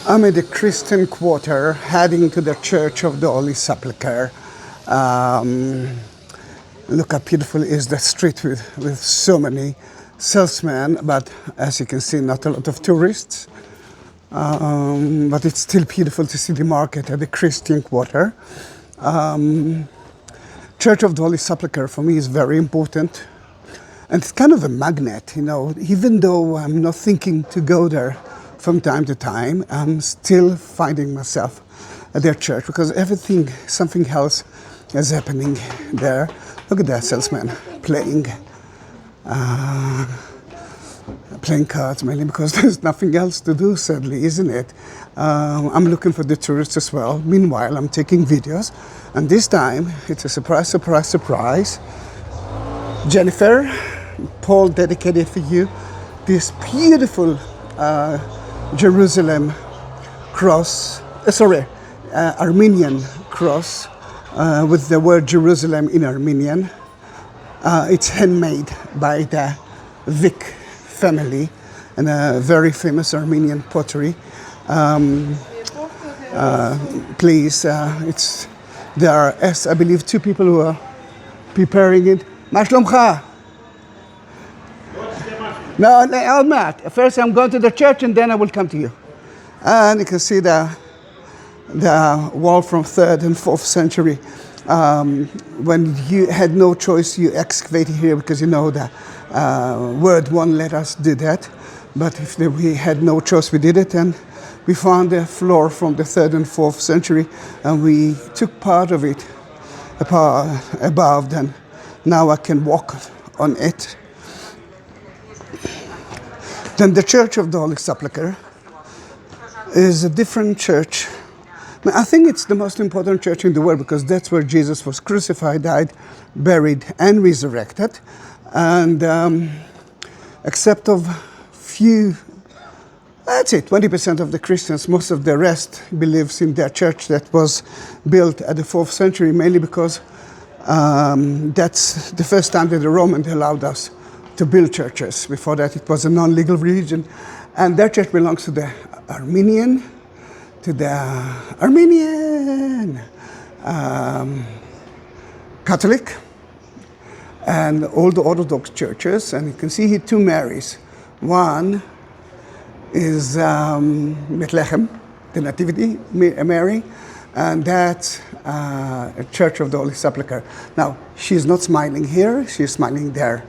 I'm in the Christian quarter heading to the Church of the Holy Sepulchre. Look how beautiful is the street with so many salesmen, but as you can see, not a lot of tourists. But it's still beautiful to see the market at the Christian quarter. Church of the Holy Sepulchre for me is very important. And it's kind of a magnet, you know, even though I'm not thinking to go there from time to time, I'm still finding myself at their church because something else is happening there. Look at that salesman playing cards, mainly because there's nothing else to do, sadly, isn't it? I'm looking for the tourists as well. Meanwhile, I'm taking videos, and this time it's a surprise, surprise, surprise. Jennifer, Paul dedicated for you this beautiful Jerusalem cross, Armenian cross with the word Jerusalem in Armenian. It's handmade by the Vic family and a very famous Armenian pottery. There are, I believe, two people who are preparing it. Mashlomcha. No, I'm not. First I'm going to the church and then I will come to you. And you can see the wall from 3rd and 4th century. When you had no choice, you excavated here because you know the word won't let us do that. But if we had no choice, we did it. And we found a floor from the 3rd and 4th century. And we took part of it above. And now I can walk on it. Then the Church of the Holy Sepulchre is a different church. I think it's the most important church in the world because that's where Jesus was crucified, died, buried, and resurrected. And except of few, that's it, 20% of the Christians, most of the rest believes in their church that was built at the 4th century, mainly because that's the first time that the Romans allowed us to build churches. Before that, it was a non-legal religion. And their church belongs to the Armenian Catholic and all the Orthodox churches. And you can see here two Marys. One is Bethlehem, the Nativity Mary, and that's a Church of the Holy Sepulchre. Now, she's not smiling here, she's smiling there.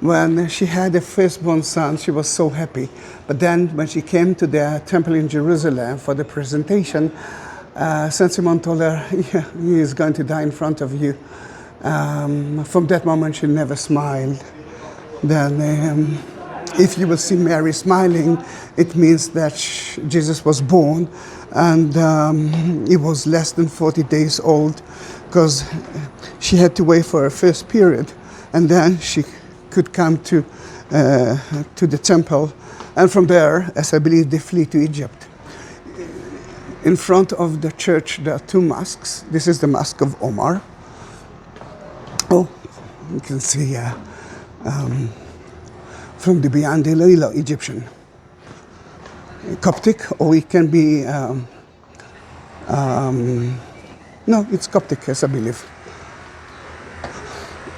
When she had a firstborn son, she was so happy. But then when she came to the temple in Jerusalem for the presentation, Saint Simon told her, yeah, he is going to die in front of you. From that moment, she never smiled. Then if you will see Mary smiling, it means that Jesus was born and he was less than 40 days old because she had to wait for her first period and then she could come to the temple, and from there, as I believe, they flee to Egypt. In front of the church, there are two mosques. This is the Mosque of Omar. Oh, you can see from the beyond the Egyptian, Coptic, or it can be no, it's Coptic, as I believe.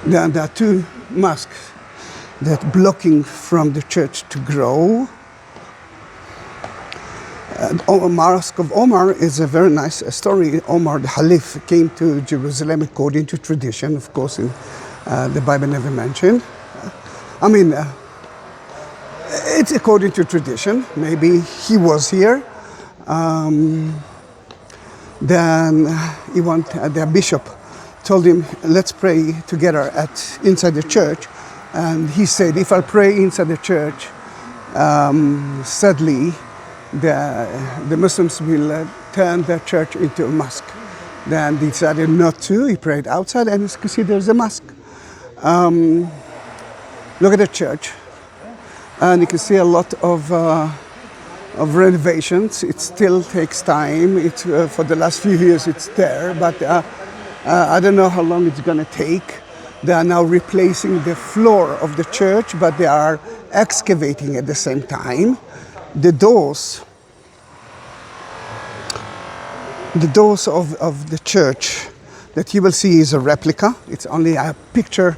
There are two mosques that blocking from the church to grow. Mosque of Omar is a very nice story. Omar the Caliph came to Jerusalem according to tradition, of course, the Bible never mentioned. It's according to tradition. Maybe he was here. Then the bishop told him, let's pray together inside the church. And he said, if I pray inside the church, sadly, the Muslims will turn their church into a mosque. Then he decided not to. He prayed outside, and you can see there's a mosque. Look at the church. And you can see a lot of renovations. It still takes time. For the last few years, it's there. But I don't know how long it's going to take. They are now replacing the floor of the church, but they are excavating at the same time. The doors The doors of the church that you will see is a replica. It's only a picture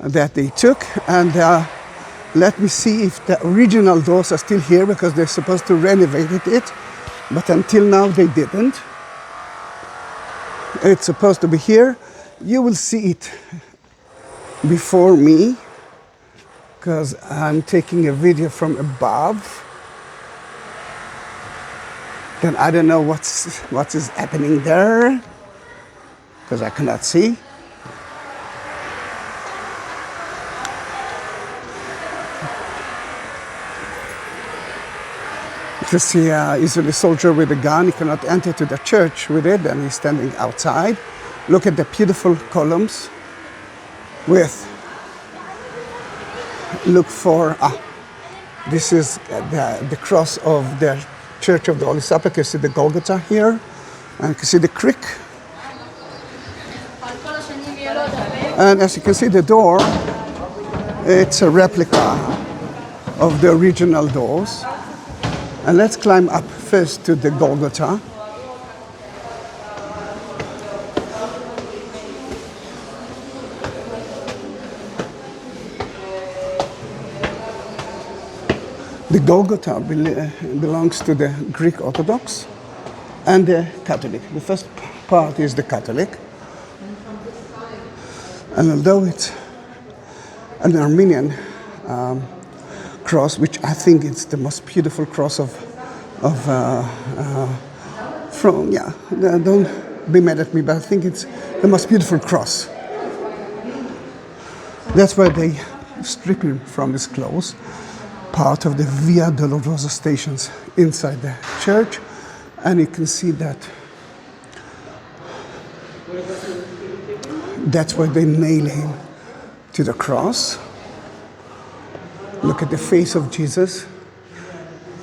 that they took. And let me see if the original doors are still here, because they're supposed to renovate it. But until now they didn't. It's supposed to be here. You will see it before me, because I'm taking a video from above. Then I don't know what is happening there, because I cannot see. You see an Israeli soldier with a gun. He cannot enter to the church with it, and he's standing outside. Look at the beautiful columns look for, this is the cross of the Church of the Holy Sepulchre. You see the Golgotha here, and you can see the creek. And as you can see, the door, it's a replica of the original doors. And let's climb up first to the Golgotha. The Golgotha belongs to the Greek Orthodox and the Catholic. The first part is the Catholic. And although it's an Armenian cross, which I think it's the most beautiful cross don't be mad at me, but I think it's the most beautiful cross. That's why they strip him from his clothes. Part of the Via Dolorosa stations inside the church, and you can see that that's where they nail him to the cross. Look at the face of Jesus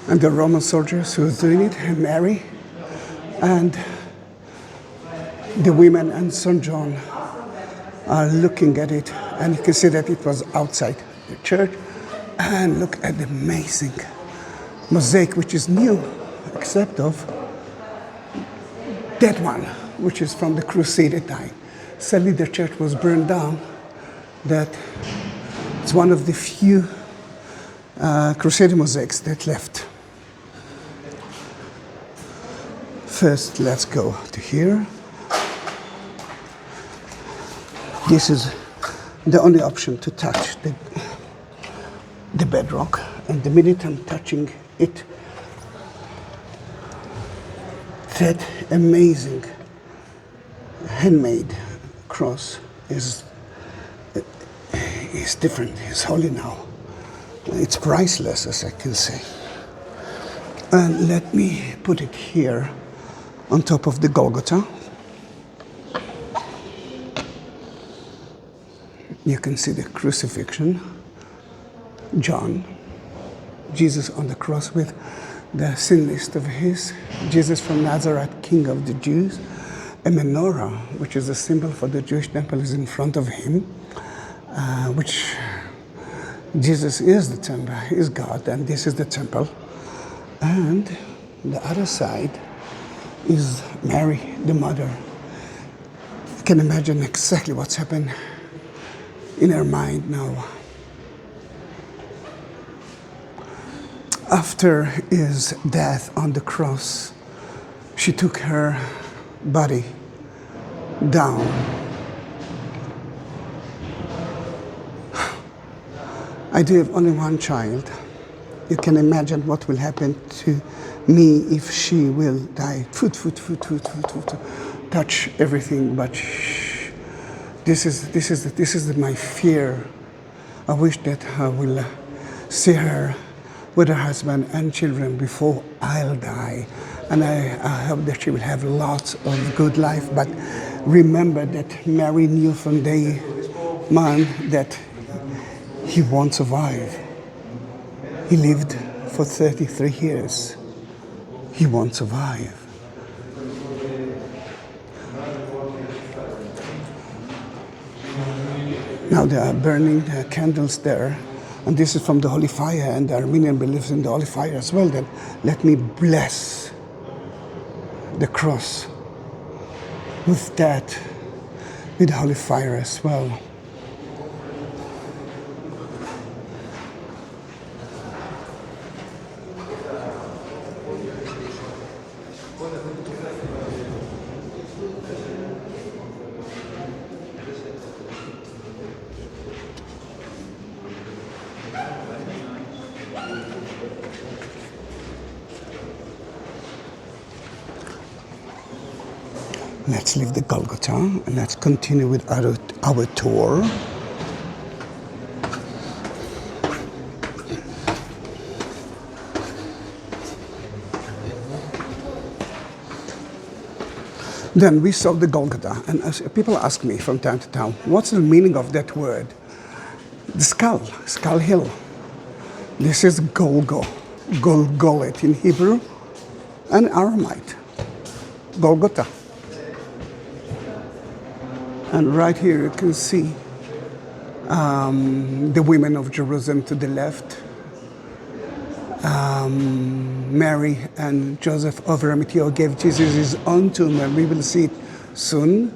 and the Roman soldiers who are doing it, and Mary and the women and St. John are looking at it, and you can see that it was outside the church. And look at the amazing mosaic, which is new, except of that one, which is from the Crusader time. Sadly, the church was burned down. That it's one of the few Crusader mosaics that left. First, let's go to here. This is the only option to touch the bedrock, and the minute I'm touching it, that amazing handmade cross is different. It's holy now. It's priceless, as I can say. And let me put it here on top of the Golgotha. You can see the crucifixion. John, Jesus on the cross with the sin list of his, Jesus from Nazareth, King of the Jews. A menorah, which is a symbol for the Jewish temple, is in front of him, which Jesus is the temple, is God, and this is the temple. And the other side is Mary, the mother. You can imagine exactly what's happened in her mind now. After his death on the cross, she took her body down. I do have only one child. You can imagine what will happen to me if she will die. Touch everything, but this is my fear. I wish that I will see her with her husband and children before I'll die. And I hope that she will have lots of good life. But remember that Mary knew from day one that he won't survive. He lived for 33 years. He won't survive. Now they are burning candles there. And this is from the Holy Fire, and the Armenian believes in the Holy Fire as well. Then let me bless the cross with that, with the holy fire as well. Let's leave the Golgotha and let's continue with our tour. Then we saw the Golgotha, and as people ask me from time to time, what's the meaning of that word? The skull hill. This is Golgolet in Hebrew and Aramaic. Golgotha. And right here you can see the women of Jerusalem to the left, Mary and Joseph of Arimathea gave Jesus his own tomb, and we will see it soon.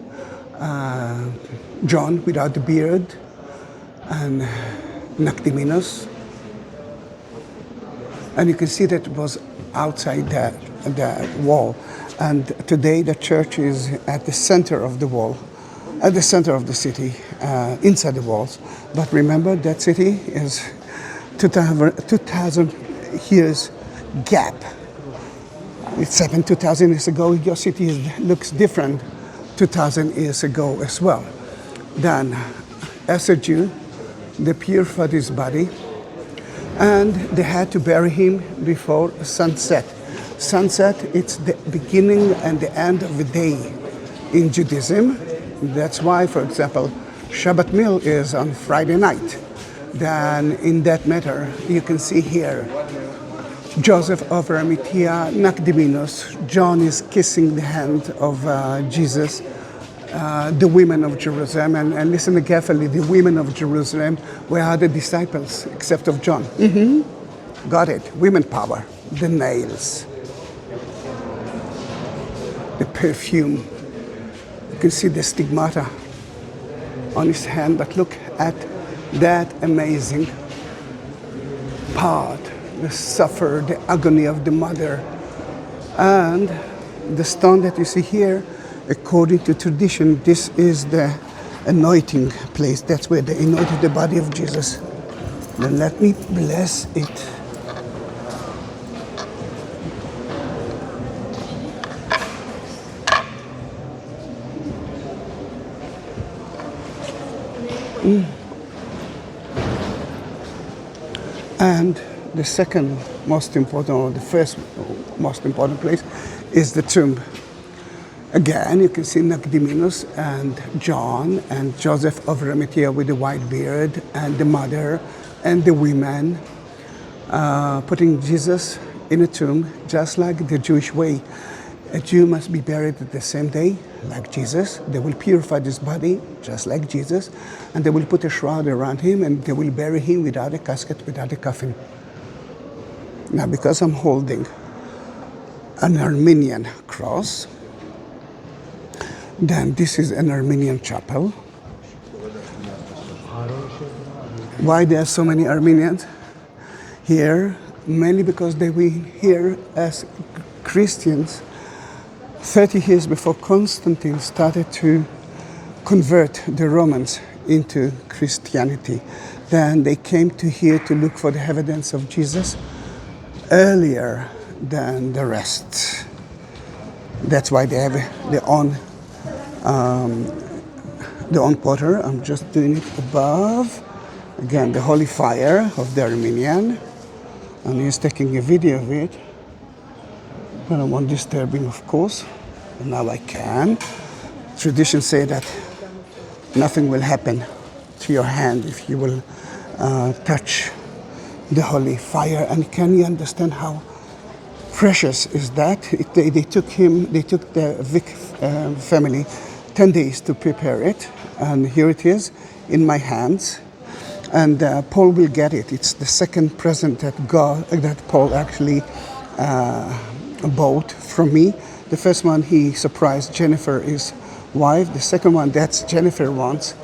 John without the beard, and Nicodemus. And you can see that it was outside the wall. And today the church is at the center of the wall, at the center of the city, inside the walls. But remember, that city is 2,000 years gap. It's happened 2,000 years ago. Your city looks different 2,000 years ago as well. Then, as a Jew, they purified his body, and they had to bury him before sunset. Sunset, it's the beginning and the end of the day in Judaism. That's why, for example, Shabbat meal is on Friday night. Then in that matter, you can see here, Joseph of Arimathea, Nicodemus, John is kissing the hand of Jesus, the women of Jerusalem, and listen carefully, the women of Jerusalem were other disciples except of John. Got it, women power, the nails, the perfume. You can see the stigmata on his hand, but look at that amazing part, the suffer, the agony of the mother. And the stone that you see here, according to tradition, this is the anointing place. That's where they anointed the body of Jesus. Then let me bless it. And the second most important, or the first most important place, is the tomb. Again, you can see Nicodemus and John and Joseph of Arimathea with the white beard, and the mother and the women putting Jesus in a tomb, just like the Jewish way. A Jew must be buried at the same day, like Jesus. They will purify his body, just like Jesus, and they will put a shroud around him, and they will bury him without a casket, without a coffin. Now, because I'm holding an Armenian cross, then this is an Armenian chapel. Why there are so many Armenians here? Mainly because they were here as Christians 30 years before Constantine started to convert the Romans into Christianity. Then they came to here to look for the evidence of Jesus earlier than the rest. That's why they have their own portal. I'm just doing it above. Again, the holy fire of the Armenian. And he's taking a video of it. I don't want disturbing, of course. And now I can. Traditions say that nothing will happen to your hand if you will touch the holy fire. And can you understand how precious is that? They took the Vic family 10 days to prepare it. And here it is in my hands. And Paul will get it. It's the second present that Paul actually bought from me. The first one he surprised Jennifer is wife. The second one, that's Jennifer wants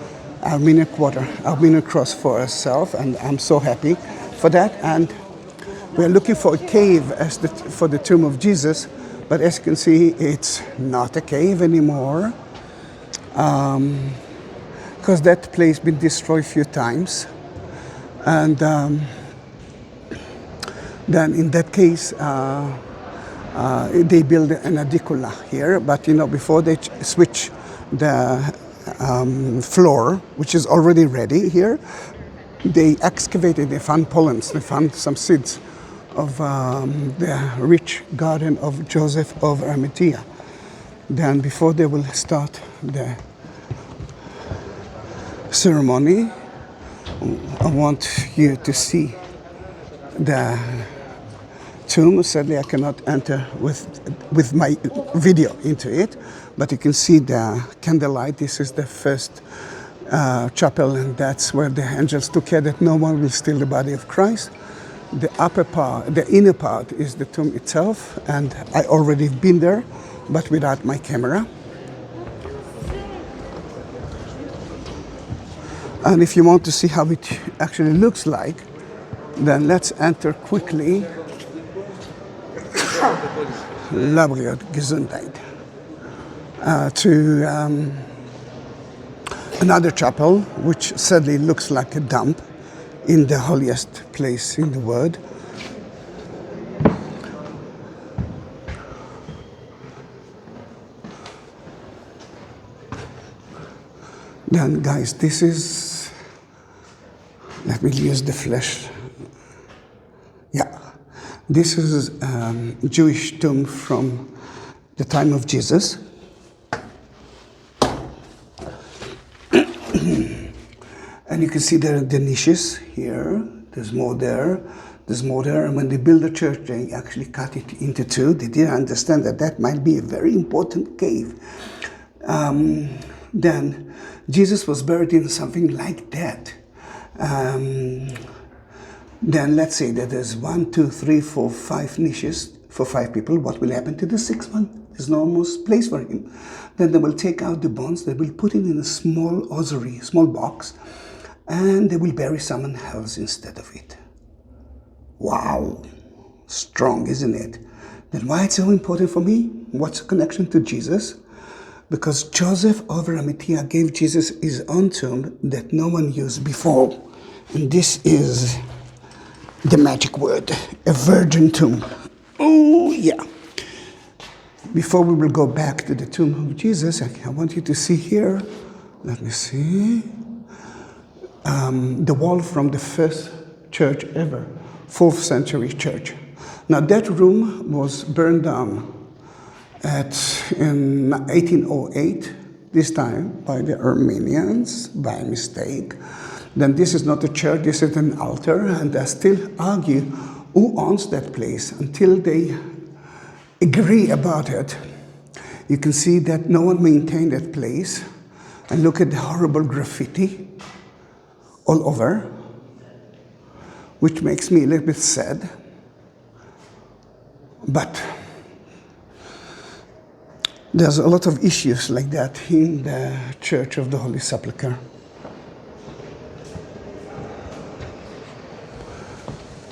Armenian quarter, Armenian cross for herself, and I'm so happy for that. And we're looking for a cave for the tomb of Jesus, but as you can see, it's not a cave anymore, because that place been destroyed a few times. And then in that case, they build an edicula here, but before they switch the floor, which is already ready here, they excavated, they found pollens, they found some seeds of the rich garden of Joseph of Arimathea. Then before they will start the ceremony, I want you to see the tomb. Sadly, I cannot enter with my video into it, but you can see the candlelight. This is the first chapel, and that's where the angels took care that no one will steal the body of Christ. The upper part, the inner part, is the tomb itself, and I already been there, but without my camera. And if you want to see how it actually looks like, then let's enter quickly. Labriot Gesundheit. To another chapel, which sadly looks like a dump in the holiest place in the world. Then, guys, this is, let me use the flash. Yeah, this is a Jewish tomb from the time of Jesus. And you can see there are the niches here. There's more there. There's more there. And when they built the church, they actually cut it into two. They didn't understand that that might be a very important cave. Then Jesus was buried in something like that. Then let's say that there's 1, 2, 3, 4, 5 niches for 5 people. What will happen to the 6th one? There's no more place for him. Then they will take out the bones. They will put it in a small ossuary, small box, and they will bury someone else instead of it. Wow, strong, isn't it? Then why it's so important for me? What's the connection to Jesus? Because Joseph of Arimathea gave Jesus his own tomb that no one used before. And this is the magic word, a virgin tomb. Oh, yeah. Before we will go back to the tomb of Jesus, I want you to see here, let me see, the wall from the first church ever, 4th century church. Now that room was burned down in 1808, this time by the Armenians, by mistake. Then this is not a church, this is an altar, and they still argue who owns that place until they agree about it. You can see that no one maintained that place, and look at the horrible graffiti all over, which makes me a little bit sad. But there's a lot of issues like that in the Church of the Holy Sepulchre.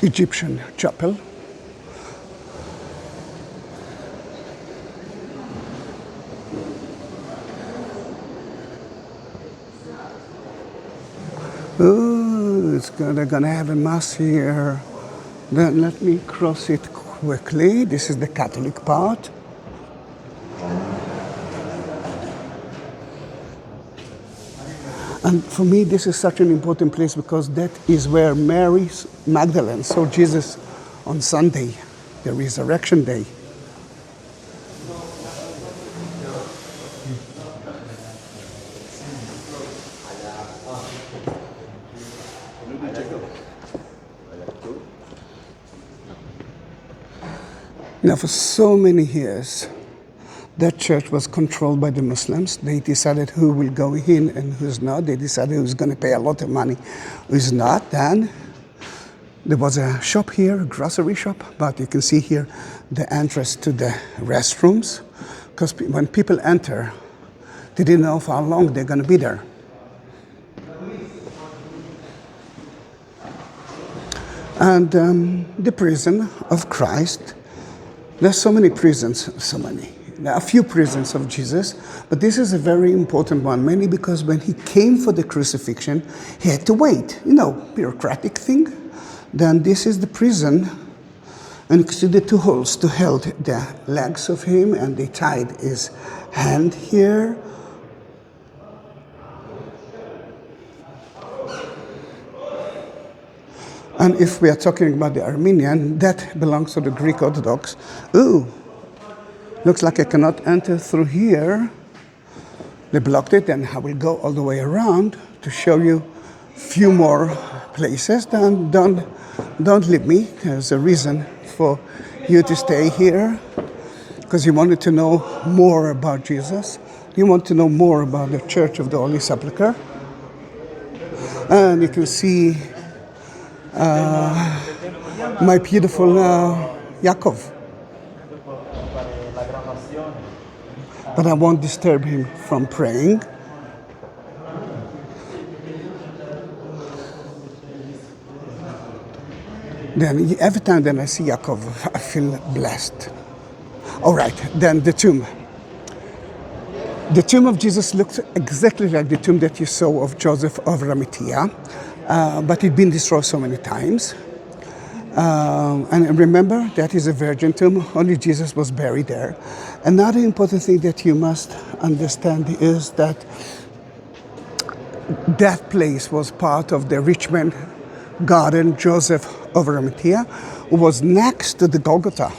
Egyptian chapel. Oh, they're gonna have a mass here. Then let me cross it quickly. This is the Catholic part. And for me, this is such an important place because that is where Mary Magdalene saw Jesus on Sunday, the resurrection day. Now, for so many years, that church was controlled by the Muslims. They decided who will go in and who's not. They decided who's going to pay a lot of money, who's not. Then there was a shop here, a grocery shop, but you can see here the entrance to the restrooms. Because when people enter, They didn't know for how long they're going to be there. And the prison of Christ, there's so many prisons, there are a few prisons of Jesus, but this is a very important one, mainly because when he came for the crucifixion, he had to wait, bureaucratic thing. Then this is the prison, and you can see the two holes to hold the legs of him, and they tied his hand here. And if we are talking about the Armenian, that belongs to the Greek Orthodox. Ooh, looks like I cannot enter through here. They blocked it, and I will go all the way around to show you a few more places. Then don't leave me. There's a reason for you to stay here, because you wanted to know more about Jesus. You want to know more about the Church of the Holy Sepulchre. And you can see my beautiful Yaakov. But I won't disturb him from praying. Then every time that I see Yaakov, I feel blessed. All right, then the tomb. The tomb of Jesus looks exactly like the tomb that you saw of Joseph of Arimathea, but it's been destroyed so many times. And remember, that is a virgin tomb. Only Jesus was buried there. Another important thing that you must understand is that that place was part of the rich man garden, Joseph of Arimathea, who was next to the Golgotha.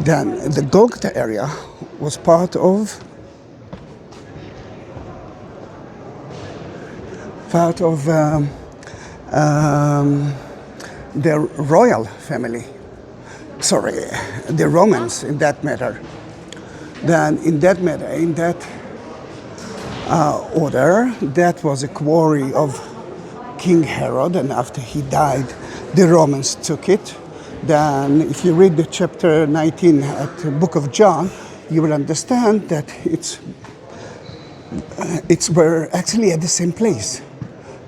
Then the Golgotha area was part of the royal family. Sorry, the Romans in that matter. Then in that order, that was a quarry of King Herod, and after he died, the Romans took it. Then if you read the chapter 19 at the book of John, you will understand that we're actually at the same place.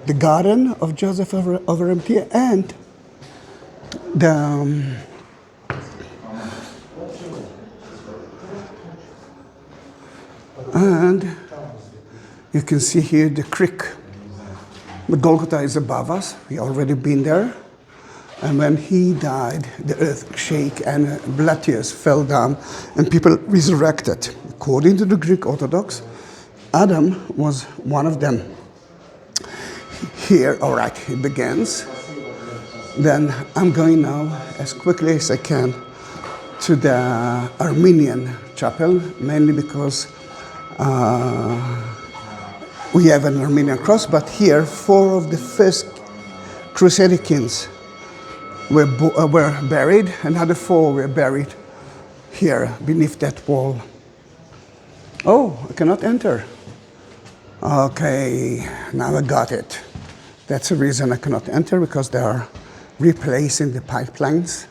The garden of Joseph of Arimathea and and you can see here the creek. The Golgotha is above us. We already been there. And when he died, the earth shook and blood tears fell down and people resurrected. According to the Greek Orthodox, Adam was one of them. Here, all right, it begins. Then I'm going now as quickly as I can to the Armenian chapel, mainly because we have an Armenian cross, but here 4 of the first Crusader kings were buried. Another 4 were buried here beneath that wall. Oh, I cannot enter. Okay, now I got it. That's the reason I cannot enter, because they are replacing the pipelines.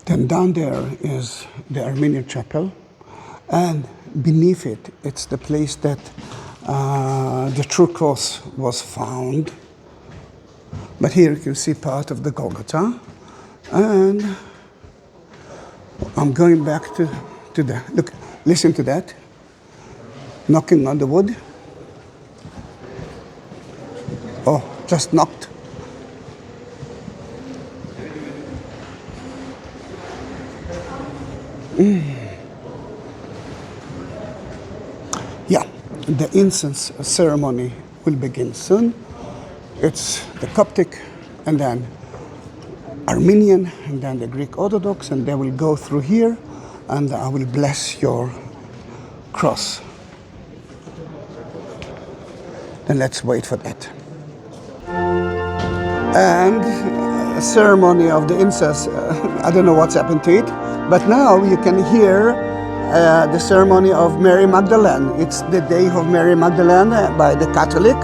Then down there is the Armenian chapel, and beneath it, it's the place that the true cross was found. But here you can see part of the Golgotha, and I'm going back to the, look, listen to that, knocking on the wood. Oh, just knocked. Yeah, the incense ceremony will begin soon. It's the Coptic, and then Armenian, and then the Greek Orthodox, and they will go through here, and I will bless your cross. Then let's wait for that. And a ceremony of the incense, I don't know what's happened to it. But now you can hear the ceremony of Mary Magdalene. It's the day of Mary Magdalene by the Catholic.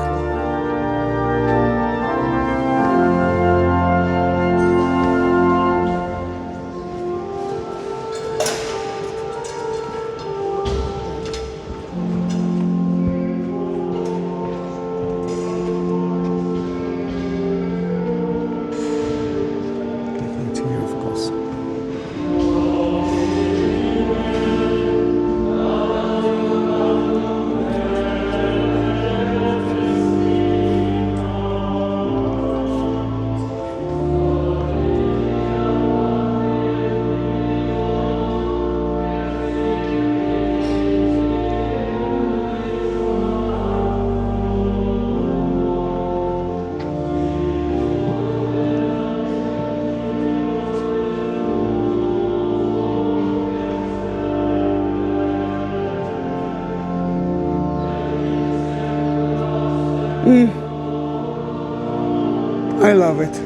I love it.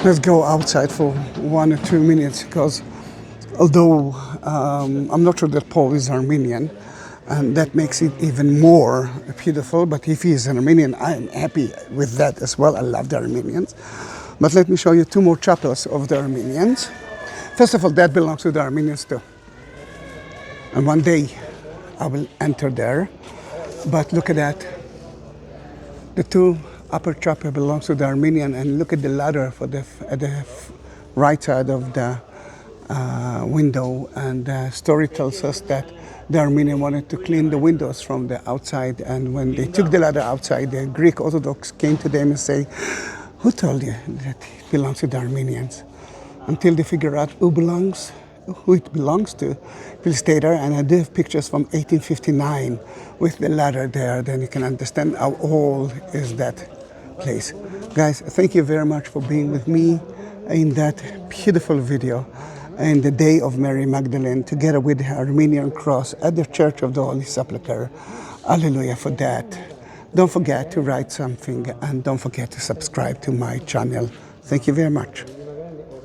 Let's go outside for 1 or 2 minutes, because although I'm not sure that Paul is Armenian, and that makes it even more beautiful, but if he is an Armenian, I'm happy with that as well. I love the Armenians. But let me show you 2 more chapels of the Armenians. First of all, that belongs to the Armenians too. And one day I will enter there. But look at that. The 2 upper chapel belongs to the Armenian, and look at the ladder for at the right side of the window. And the story tells us that the Armenian wanted to clean the windows from the outside, and when they took the ladder outside, the Greek Orthodox came to them and say, "Who told you that it belongs to the Armenians?" Until they figure out who it belongs to, it will stay there. And I do have pictures from 1859 with the ladder there. Then you can understand how old is that place. Guys, thank you very much for being with me in that beautiful video in the day of Mary Magdalene, together with the Armenian cross at the Church of the Holy Sepulchre. Hallelujah for that. Don't forget to write something, and don't forget to subscribe to my channel. Thank you very much.